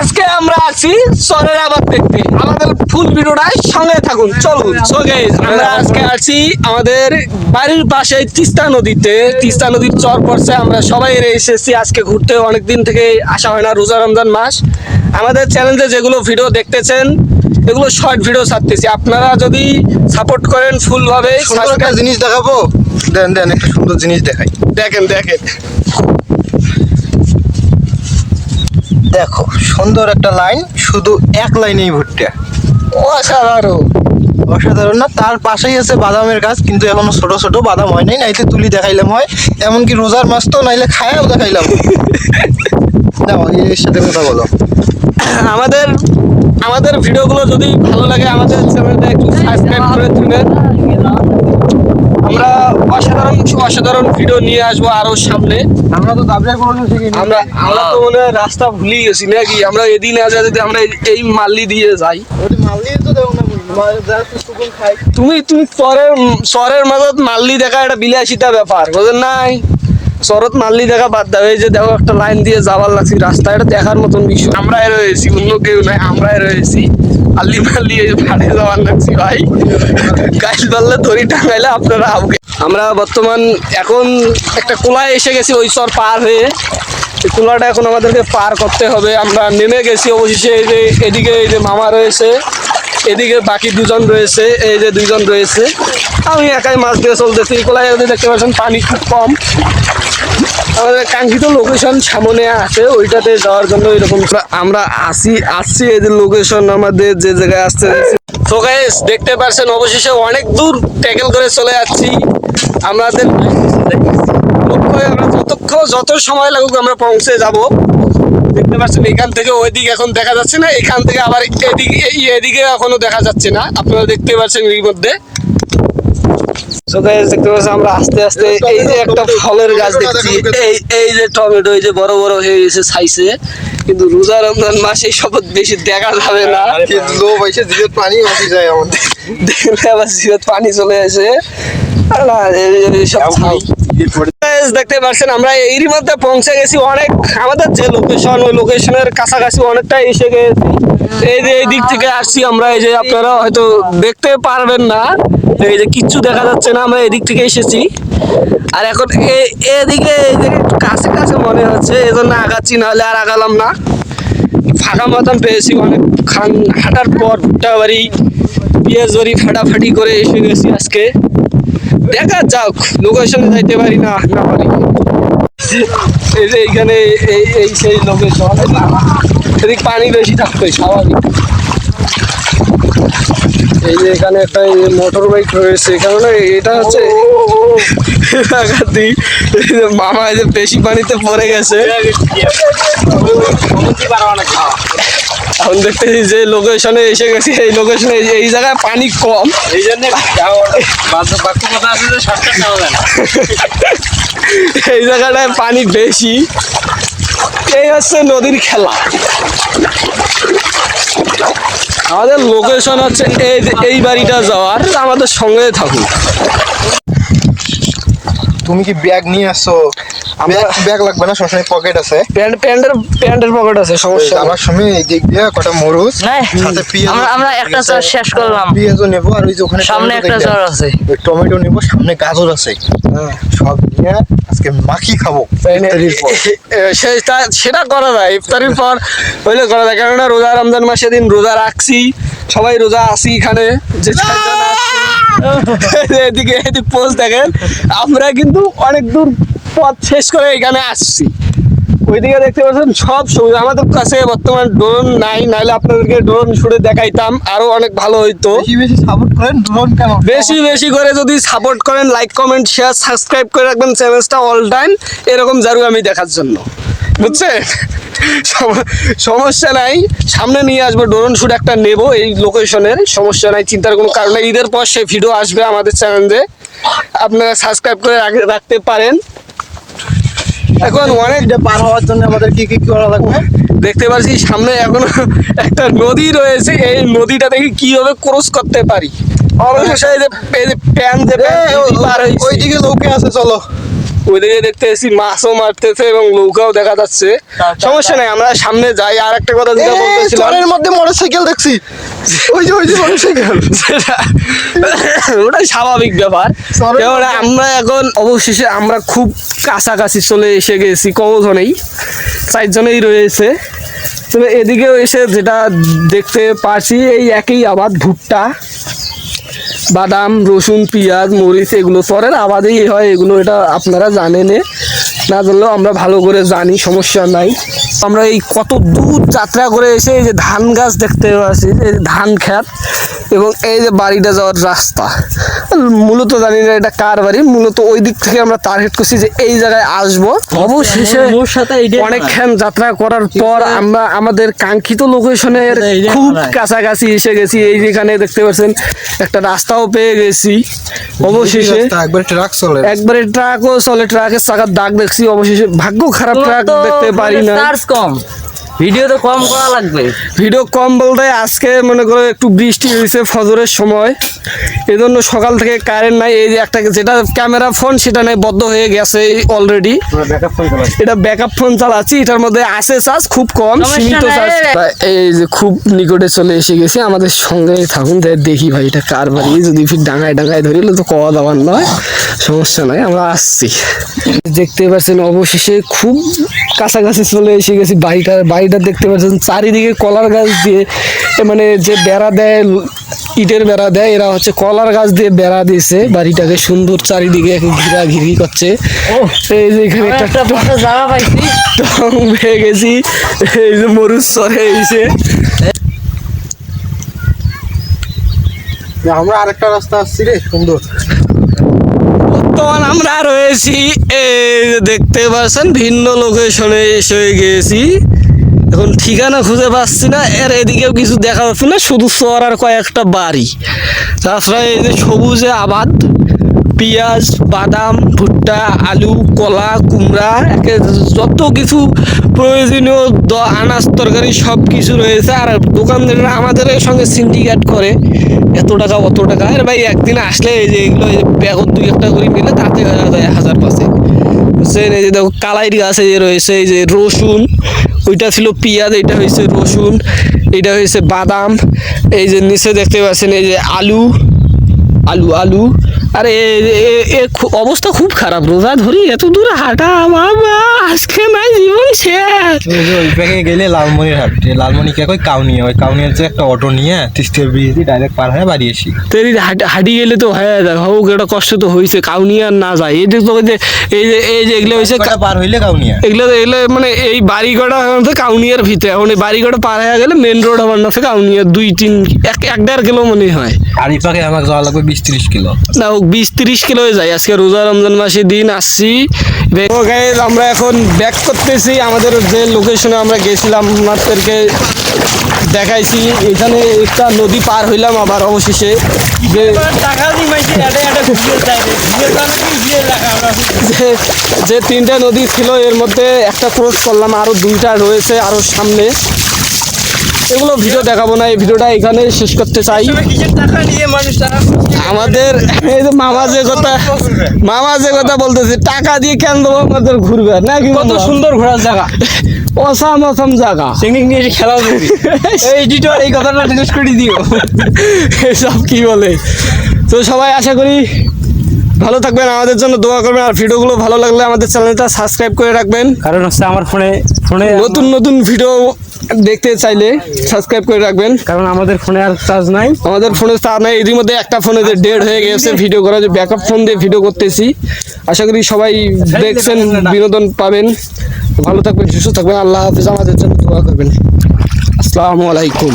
আজকে আমরা আছি চরের আবাদ দেখতে, আমাদের ফুল ভিডিওটা সঙ্গে থাকুন। চলুন। সো গাইস, আমরা আজকে আছি আমাদের বাড়ির পাশে তিস্তা নদীতে। তিস্তা নদীর চর পড়ছে, আমরা সবাই এসেছি আজকে ঘুরতে। অনেকদিন থেকে আসা হয় না, রোজা রমজান মাস। আমাদের চ্যানেলে যেগুলো ভিডিও দেখতেছেন এগুলো শর্ট ভিডিও ছাড়তেছি, আপনারা যদি সাপোর্ট করেন ফুলভাবে। একটা জিনিস দেখাবো, দেন দেন একটা সুন্দর জিনিস দেখাই। দেখেন দেখেন, দেখো সুন্দর একটা লাইন, শুধু এক লাইনেই ভুট্টা। অসাধারণ। অসাধারণ না? তার পাশেই আছে বাদামের গাছ, কিন্তু এখনো ছোট ছোট বাদাম হয় নাই, নাইলে তুলি দেখাইলাম হয়। এমনকি রোজার মাস তো, নাইলে খায়াও দেখাইলাম। না এর সাথে কথা বলো। আমাদের আমাদের ভিডিওগুলো যদি ভালো লাগে আমাদের চ্যানেলটা একটু সাবস্ক্রাইব করে দিবেন। আমরা অসাধারণ অসাধারণ ভিডিও নিয়ে আসবো আরো সামনে। আমরা তো দাবড়া কোনো শিখিনি। আমরা তো মনে হয় রাস্তা ভুলে গেছি নাকি? আমরা এদিন আজ যদি আমরা এই মাল্লি দিয়ে যাই, ওটি মালিয়ে তো দেও না, যা সুকুন খাই। তুমি চরের মাঝত মাল্লি দেখা একটা বিলাসিতা ব্যাপার, বুঝেন নাই? শরৎ মাল্লি দেখা বাদ দাও, এই যে দেখো একটা লাইন দিয়ে যাবার লাগছি, রাস্তা এটা দেখার মতন বিষয়। আমরাই রয়েছি, অন্য কেউ নাই, আমরাই রয়েছি। আল্লি মাল্লি এই ফাটে যাওয়ার লাগছি ভাই। গাছ পারলে দড়ি টাঙাইলে আপনারা আউকে। আমরা বর্তমান এখন একটা কোলায় এসে গেছি, ওই চর পার হয়ে। এই কোলাটা এখন আমাদেরকে পার করতে হবে। আমরা নেমে গেছি অবশেষে। এই যে এদিকে এই যে মামা রয়েছে, এদিকে বাকি দুজন রয়েছে, এই যে দুইজন রয়েছে, আমি একাই মাছ দিয়ে চলতেছি। কোলায় দেখতে পাচ্ছেন পানি খুব কম। আমাদের কাঙ্ক্ষিত লোকেশন সামনে আছে, ওইটাতে যাওয়ার জন্য এরকম আমরা আসছি এই যে লোকেশন আমাদের যে জায়গায় আসতে। তো গাইস দেখতে পাচ্ছেন অবশেষে অনেক দূর ট্যাকেল করে চলে যাচ্ছি। আমাদের লক্ষ্যে আমরা যত সময় লাগুক আমরা পৌঁছে যাব। দেখতে পাচ্ছেন এখান থেকে ওইদিকে এখন দেখা যাচ্ছে না, এখান থেকে আবার এদিকে এখনো দেখা যাচ্ছে না, আপনারা দেখতে পাচ্ছেন এর মধ্যে। So guys, দেখতে পাচ্ছেন আমরা আস্তে আস্তে এই যে একটা ফলের গাছ দেখছি, এই যে টমেটো, এই যে বড় বড় হয়ে গেছে সাইজে, কিন্তু রোজা রমজান মাসে সব বেশি দেখা যাবে না। লোভ হয়েছে, জিভে পানি উঠে যায় আমাদের। দেখলে আবার জিভে পানি চলে আসে। দেখতে পাচ্ছেন আমরা এরই মধ্যে পৌঁছে গেছি। অনেক আমাদের যে লোকেশন, ওই লোকেশনের কাছাকাছি অনেকটাই এসে গেছি। এই যে এই দিক থেকে আসছি আমরা, এই যে আপনারা হয়তো দেখতে পারবেন না, এই যে কিচ্ছু দেখা যাচ্ছে না, আমরা এদিক থেকে এসেছি। আর এখন এদিকে একটু কাছে কাছে মনে হচ্ছে, এই জন্য আগাচ্ছি, নাহলে আর আগালাম না। ফাঁকা মতন পেয়েছি অনেক হাঁটার পর। ভুট্টা বাড়ি, পেঁয়াজ বাড়ি ফাটাফাটি করে এসে গেছি আজকে। দেখা যাক লোকেশনে যাইতে পারি না পারি। এই যে এইখানে এই সেই লোকেশন, এদিক পানি বেশি থাকবে স্বাভাবিক। এই যে এখানে একটা মোটর বাইক রয়েছে, কারণ এটা হচ্ছে মামা এই যে বেশি পানিতে পড়ে গেছে। এখন দেখতেছি যে লোকেশনে এসে গেছি, এই লোকেশনে এই জায়গায় পানি কম, এই জন্য এই জায়গাটায় পানি বেশি। এই হচ্ছে নদীর খেলা। আমাদের লোকেশন হচ্ছে এই বাড়িটা যাওয়ার, আমাদের সঙ্গে থাকুন। তুমি কি ব্যাগ নিয়ে আসছো? ব্যাগ লাগবে না, সবসময় পকেট আছে। প্যান্টের পকেট আছে, সমস্যা আমার সময় এই দিক দিয়ে কটা মরুচ, সাথে পেঁয়াজ। আমরা একটা চর শেষ করলাম, পেঁয়াজও নেবো, আর ওই যে ওখানে সামনে একটা চর আছে, টমেটো নেবো, সামনে গাজর আছে। সব নিয়ে আজকে মাখি খাবো ইফতারির পর। সেটা করা যায়, ইফতারির পর হইলে করা যায়, কেননা রোজা রমজান মাসে দিন রোজা রাখছি, সবাই রোজা আছি এখানে যে এদিকে এদিক পোস্ট দেখেন। আমরা কিন্তু অনেক দূর পথ শেষ করে এখানে আসছি। ওইদিকে দেখতে পাচ্ছেন সব সুবিধা। আমাদের কাছে বর্তমান ড্রোন নাই, নাহলে আপনাদেরকে ড্রোন ছুড়ে দেখাইতাম, আরো অনেক ভালো হইতো। বেশি বেশি সাপোর্ট করেন, ড্রোন কেন? বেশি বেশি করে যদি সাপোর্ট করেন, লাইক কমেন্ট শেয়ার সাবস্ক্রাইব করে রাখবেন চ্যানেলটা অল টাইম, এরকম জারু আমি দেখার জন্য, বুঝছেন? সমস্যা নাই, সামনে নিয়ে আসবো, ড্রোন শুট একটা নেবো এই লোকেশনের, সমস্যা নাই, চিন্তার কোনো কারণ নেই। ঈদের পর সেই ভিডিও আসবে আমাদের চ্যানেলে, আপনারা সাবস্ক্রাইব করে রাখতে পারেন। এখন অনেকটা পার হওয়ার জন্য আমাদের কি কি করা লাগবে দেখতে পাচ্ছি। সামনে এখনো একটা নদী রয়েছে, এই নদীটা দেখি কিভাবে ক্রস করতে পারি। অবশেষে এই যে প্যান যে ওইদিকে লোকে আছে, চলো ওইদিকে দেখতে এসেছি মাছও মারতেছে এবং নৌকাও দেখা যাচ্ছে। সমস্যা নাই, আমরা সামনে যাই। আর একটা কথা যেটা বলতেছিলাম, চরের মধ্যে মোটরসাইকেল দেখছি, ওই যে মোটরসাইকেল। ওটাই স্বাভাবিক ব্যাপার। চরের কেননা আমরা এখন অবশেষে আমরা খুব কাছাকাছি চলে এসে গেছি, কতজনেই 4 জনেই রয়েছে। তবে এদিকেও এসে যেটা দেখতে পারছি এই একই আবাদ, ভুট্টা, বাদাম, রসুন, পেঁয়াজ, মরিচ, এগুলো চরের আবাদেই হয় এগুলো। এটা আপনারা জানেন, না জানলেও আমরা ভালো করে জানি, সমস্যা নাই। আমরা এই কত দূর যাত্রা করে এসে এই যে ধান গাছ দেখতে পাচ্ছি, এই যে ধান ক্ষেত এবং এই যে বাড়িটা যাওয়ার রাস্তা। মূলত জানি না এটা কার বাড়ি, মূলত ওই দিক থেকে আমরা টার্গেট করছি যে এই জায়গায় আসবো। অবশেষে মোর সাথে অনেকক্ষণ যাত্রা করার পর আমরা আমাদের কাঙ্ক্ষিত লোকেশনের খুব কাছাকাছি এসে গেছি। এই যেখানে দেখতে পাচ্ছেন একটা রাস্তাও পেয়ে গেছি অবশেষে। একবার ট্রাক চলে, একবারে ট্রাকও চলে, ট্রাকের চাকার দাগ দেখছি অবশেষে। ভাগ্য খারাপ, ট্রাক দেখতে পারি না। চার্জ কম, ভিডিও তো কম করা লাগবে। ভিডিও কম বলতে আজকে মনে করো একটু বৃষ্টি হয়েছে ফজরের সময়, এজন্য সকাল থেকে কারেন্ট নাই। এই যে একটা যেটা ক্যামেরা ফোন সেটা নাই, বদ্ধ হয়ে গেছে অলরেডি। এটা ব্যাকআপ ফোন চালাচ্ছি, এটার মধ্যে আছে চার্জ খুব কম, সমস্যা সীমিত নাই। চার্জ। এই যে খুব নিকটে চলে এসে গেছি, আমাদের সঙ্গে থাকুন, দেখি ভাই এটা কার বাড়ি। যদি ফির ডাঙায় ধরিলে তো কওয়া দাওয়ার নয়, সমস্যা নাই, আমরা আসছি। দেখতে পাচ্ছেন অবশেষে খুব কাছাকাছি চলে এসে গেছি। বাড়িটা দেখতে পাচ্ছেন চারিদিকে কলার গাছ দিয়ে, মানে যে বেড়া দেয়, ইটের বেড়া দেয়, এরা হচ্ছে কলার গাছ দিয়ে বেড়া দিয়েছে বাড়িটাকে সুন্দর, চারিদিকে ঘিরি করছে। এই যে এখানে একটা একটা জায়গা পাইছি, টং পেয়ে গেছি, এই যে মরুচ চরে এসে। আমরা আরেকটা রাস্তা আসছি রে, সুন্দর। বর্তমান আমরা রয়েছি এই যে দেখতে পাচ্ছেন ভিন্ন লোকেশনে এসে গেছি। এখন ঠিকানা খুঁজে পাচ্ছি না, এর এদিকেও কিছু দেখা যাচ্ছে না, শুধু চর আর কয়েকটা বাড়ি। তাছাড়া এই যে সবুজে আবাদ, পেঁয়াজ, বাদাম, ভুট্টা, আলু, কলা, কুমড়া, যত কিছু প্রয়োজনীয় আনাজ তরকারি সব কিছু রয়েছে। আর দোকানদাররা আমাদের সঙ্গে সিন্ডিকেট করে, এত টাকা অত টাকা। আর ভাই একদিন আসলে এই যে এগুলো ব্যাগত 2-1 করে নিলে তাতে হয়ে যায় 1000-500। বুঝছেন, এই যে দেখো কালাইর গাছ এই যে রয়েছে, এই যে রসুন, ওইটা ছিল পেঁয়াজ, এটা হয়েছে রসুন, এটা হয়েছে বাদাম। এই যে নিচে দেখতে পাচ্ছেন এই যে আলু। আরে অবস্থা খুব খারাপ, রোজা ধরি এত দূর হাঁটা, বাবা আজকে নাই জীবন শেষ। ওই ব্যাগে গেলে লালমনিরহাট, লালমনি কে কই কাউনিয়া, ওই কাউনিয়ার যে একটা অটো নিয়ে তিস্তার ব্রিজ দিয়ে ডাইরেক্ট পার হয়ে বাড়ি আসি। তেরি হাঁটি গেলে তো হয়ে যায়, হোক একটা কষ্ট তো হয়েছে, কাউনিয়া না যায়। এই যে এগুলো হয়েছে পার হইলে কাউনিয়া, এগুলো মানে এই বাড়িঘরটা কাউনিয়ার ভিতরে। এখন এই বাড়িঘরটা পার হয়ে গেলে মেন রোড আমার না, কাউনিয়া 2-1.5 কিলো মনে হয়। আর এই পাকে আমাকে যাওয়া লাগবে 20-30 কিলো। না, 20-30 কিলো যায়। আজকে রোজা রমজান মাসে দিন আসছি। আমরা এখন ব্যাক করতেছি আমাদের যে লোকেশনে আমরা গেছিলাম, আপনাদেরকে দেখাইছি। এখানে একটা নদী পার হইলাম আবার অবশেষে। যে 3টা নদী ছিল এর মধ্যে একটা ক্রস করলাম, আরো 2টা রয়েছে আরো সামনে। এগুলো ভিডিও দেখাবো না, এই ভিডিওটা এখানে শেষ করতে চাই। আমাদের এই যে মামা যে কথা বলতেছে, টাকা দিয়ে কেন দেবো আমাদের ঘুরবে নাকি? কত সুন্দর ঘোরার জায়গা, অসাম জায়গা, খেলা এই কথাটা জিজ্ঞেস করে দিও। এসব কি বলে? তো সবাই আশা করি ভালো থাকবেন, আমাদের জন্য দোয়া করবেন। আর ভিডিওগুলো ভালো লাগলে আমাদের চ্যানেলটা সাবস্ক্রাইব করে রাখবেন, কারণ হচ্ছে আমার ফোনে নতুন ভিডিও দেখতে চাইলে সাবস্ক্রাইব করে রাখবেন, কারণ আমাদের ফোনে আর চার্জ নাই। এর মধ্যে একটা ফোনে যে ডেড হয়ে গেছে ভিডিও করা, যে ব্যাকআপ ফোন দিয়ে ভিডিও করতেছি। আশা করি সবাই দেখছেন, বিনোদন পাবেন। ভালো থাকবেন, সুস্থ থাকবেন, আল্লাহ হাফেজ। আমাদের জন্য দোয়া করবেন। আসসালামু আলাইকুম।